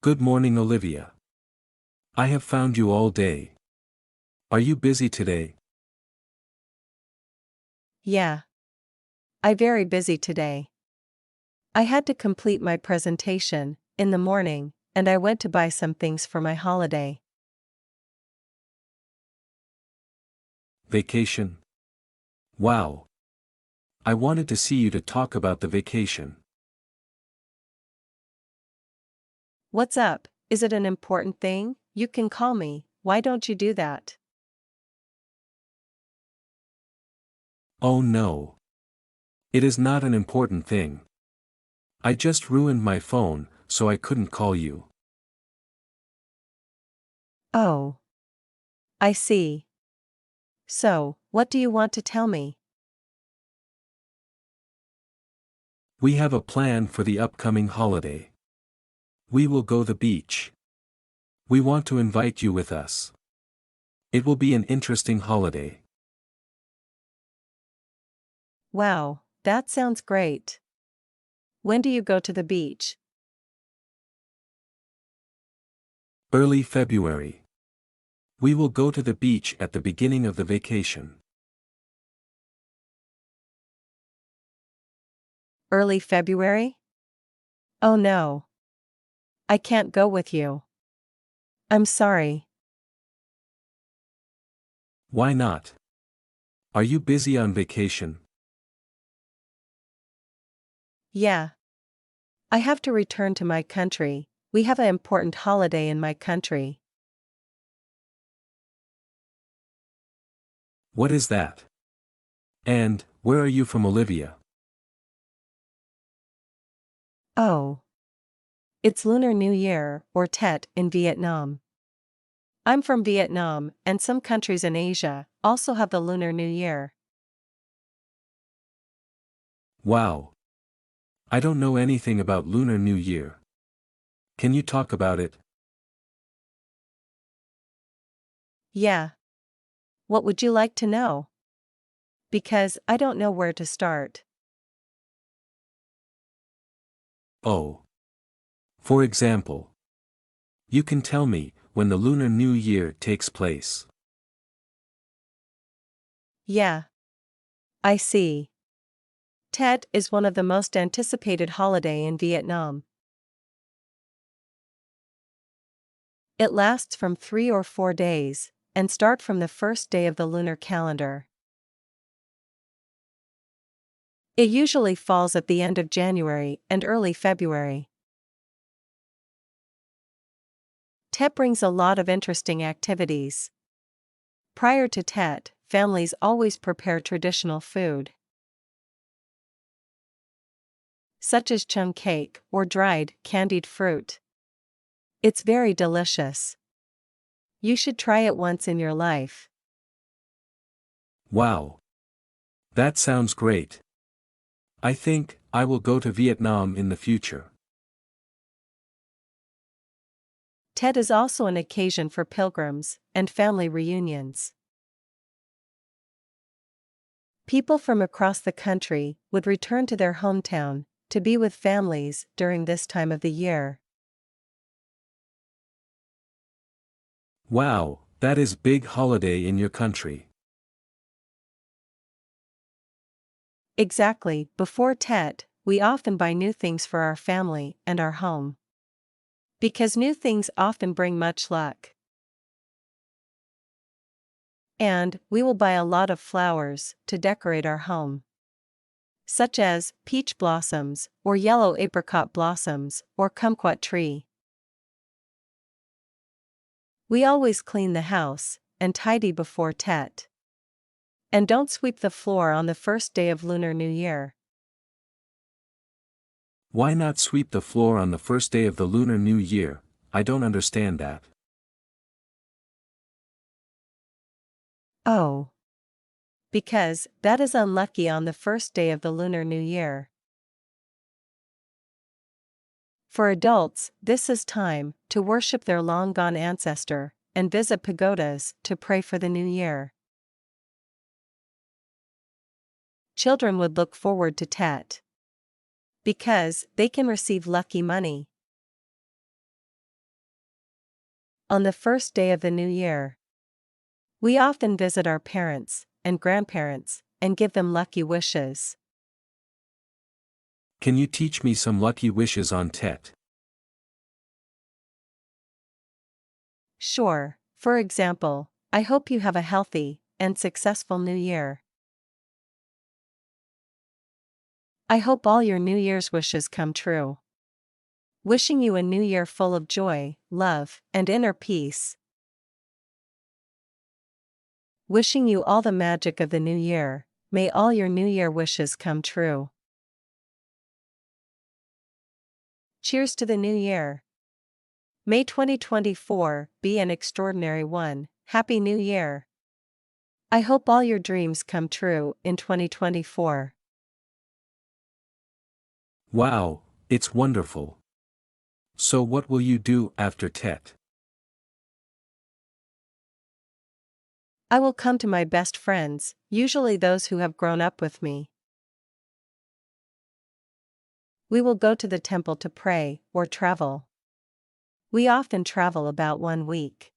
Good morning, Olivia. I have found you all day. Are you busy today? Yeah. I'm very busy today. I had to complete my presentation in the morning, and I went to buy some things for my holiday. Vacation? Wow. I wanted to see you to talk about the vacation. What's up? Is it an important thing? You can call me. Why don't you do that? Oh no. It is not an important thing. I just ruined my phone, so I couldn't call you. Oh. I see. So, what do you want to tell me? We have a plan for the upcoming holiday. We will go the beach. We want to invite you with us. It will be an interesting holiday. Wow, that sounds great. When do you go to the beach? Early February. We will go to the beach at the beginning of the vacation. Early February? Oh no. I can't go with you. I'm sorry. Why not? Are you busy on vacation? Yeah. I have to return to my country. We have an important holiday in my country. What is that? And, where are you from, Olivia? Oh. It's Lunar New Year, or Tet, in Vietnam. I'm from Vietnam, and some countries in Asia also have the Lunar New Year. Wow. I don't know anything about Lunar New Year. Can you talk about it? Yeah. What would you like to know? Because I don't know where to start. Oh. For example, you can tell me when the Lunar New Year takes place. Yeah. I see. Tet is one of the most anticipated holiday in Vietnam. It lasts from 3 or 4 days, and start from the first day of the lunar calendar. It usually falls at the end of January and early February. Tet brings a lot of interesting activities. Prior to Tet, families always prepare traditional food, such as chung cake or dried, candied fruit. It's very delicious. You should try it once in your life. Wow. That sounds great. I think I will go to Vietnam in the future. Tet is also an occasion for pilgrims and family reunions. People from across the country would return to their hometown to be with families during this time of the year. Wow, that is big holiday in your country. Exactly, before Tet, we often buy new things for our family and our home. Because new things often bring much luck. And we will buy a lot of flowers to decorate our home, such as peach blossoms, or yellow apricot blossoms, or kumquat tree. We always clean the house and tidy before Tet. And don't sweep the floor on the first day of Lunar New Year. Why not sweep the floor on the first day of the Lunar New Year? I don't understand that. Oh. Because that is unlucky on the first day of the Lunar New Year. For adults, this is time to worship their long-gone ancestor and visit pagodas to pray for the new year. Children would look forward to Tet because they can receive lucky money. On the first day of the new year. We often visit our parents and grandparents and give them lucky wishes. Can you teach me some lucky wishes on Tet? Sure, for example, I hope you have a healthy and successful new year. I hope all your New Year's wishes come true. Wishing you a new year full of joy, love, and inner peace. Wishing you all the magic of the new year, may all your New Year wishes come true. Cheers to the new year. May 2024 be an extraordinary one. Happy New Year. I hope all your dreams come true in 2024. Wow, it's wonderful. So what will you do after Tet? I will come to my best friends, usually those who have grown up with me. We will go to the temple to pray or travel. We often travel about 1 week.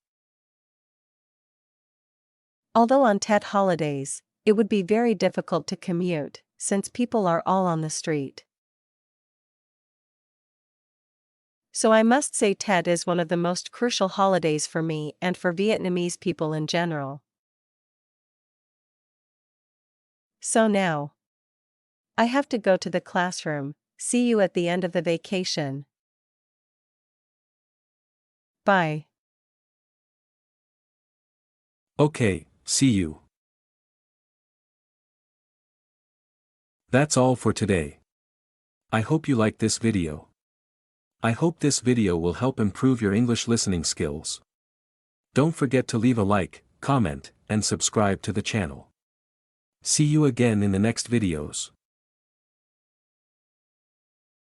Although on Tet holidays, it would be very difficult to commute, since people are all on the street. So I must say Tet is one of the most crucial holidays for me and for Vietnamese people in general. So now, I have to go to the classroom. See you at the end of the vacation. Bye. Okay, see you. That's all for today. I hope you liked this video. I hope this video will help improve your English listening skills. Don't forget to leave a like, comment, and subscribe to the channel. See you again in the next videos.